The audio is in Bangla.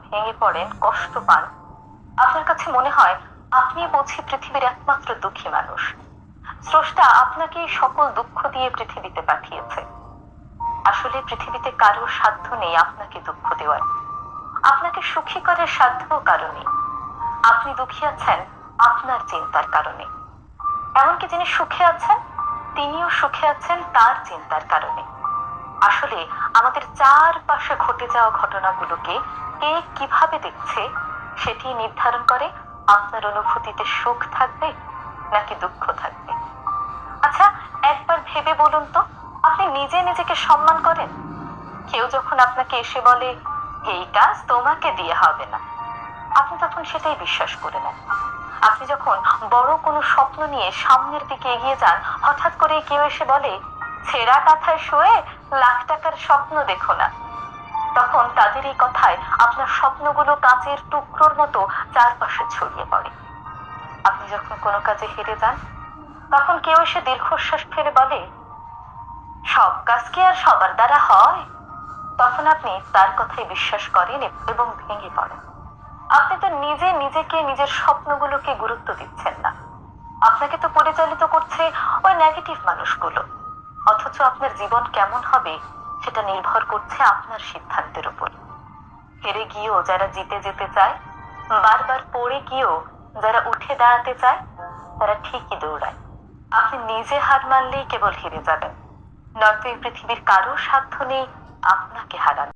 ভেঙে পড়েন, কষ্ট পান, আপনার কাছে মনে হয় আপনি বুঝি পৃথিবীর একমাত্র দুঃখী মানুষ। স্রষ্টা আপনাকে এই সকল দুঃখ দিয়ে পৃথিবীতে পাঠিয়েছে। আসলে পৃথিবীতে কারোর সাধ্য নেই আপনাকে দুঃখ দেওয়ার, আপনাকে সুখী করার সাধ্যও কারো নেই। আপনি দুঃখী আছেন আপনার চিন্তার কারণে। এমনকি যিনি সুখে আছেন তিনিও সুখে আছেন তার চিন্তার কারণে। আসলে আমাদের চারপাশে ঘটে যাওয়া ঘটনাগুলোকে কে কিভাবে দেখছে সেটি নির্ধারণ করে আপনার অনুভূতিতে সুখ থাকবে নাকি দুঃখ থাকবে। আচ্ছা, একবার ভেবে বলুন তো, আপনি নিজে নিজেকে সম্মান করেন? কেউ যখন আপনাকে এসে বলে এই কাজ তোমাকে দিয়ে হবে না, আপনি তখন সেটাই বিশ্বাস করে নেন। আপনি যখন বড় কোনো স্বপ্ন নিয়ে সামনের দিকে এগিয়ে যান, হঠাৎ করে কেউ এসে বলে ছেঁড়া কাঁথায় শুয়ে লাখ টাকার স্বপ্ন দেখো না, তখন তাদের এই কথায় আপনার স্বপ্নগুলো কাঁচের টুকরোর মতো চারপাশে ছড়িয়ে পড়ে। আপনি যখন কোনো কাজে হেরে যান, তখন কেউ এসে দীর্ঘশ্বাস ফেলে বলে সব কাজ কি আর সবার দ্বারা হয়, তখন আপনি তার কথাই বিশ্বাস করেন এবং ভেঙে পড়েন। আপনি তো নিজে নিজেকে, নিজের স্বপ্নগুলোকে গুরুত্ব দিচ্ছেন না। আপনাকে তো পরিচালিত করছে ওই নেগেটিভ মানুষগুলো। অথচ আপনার জীবন কেমন হবে সেটা নির্ভর করছে আপনার সিদ্ধান্তের উপর। হেরে গিয়েও যারা জিতে যেতে চায়, বারবার পড়ে গিয়েও যারা উঠে দাঁড়াতে চায়, তারা ঠিকই দৌড়ায়। আপনি নিজে হার মানলেই কেবল হেরে যাবেন, নয়তো এই পৃথিবীর কারো সাধ্য নেই আপনাকে হারানো।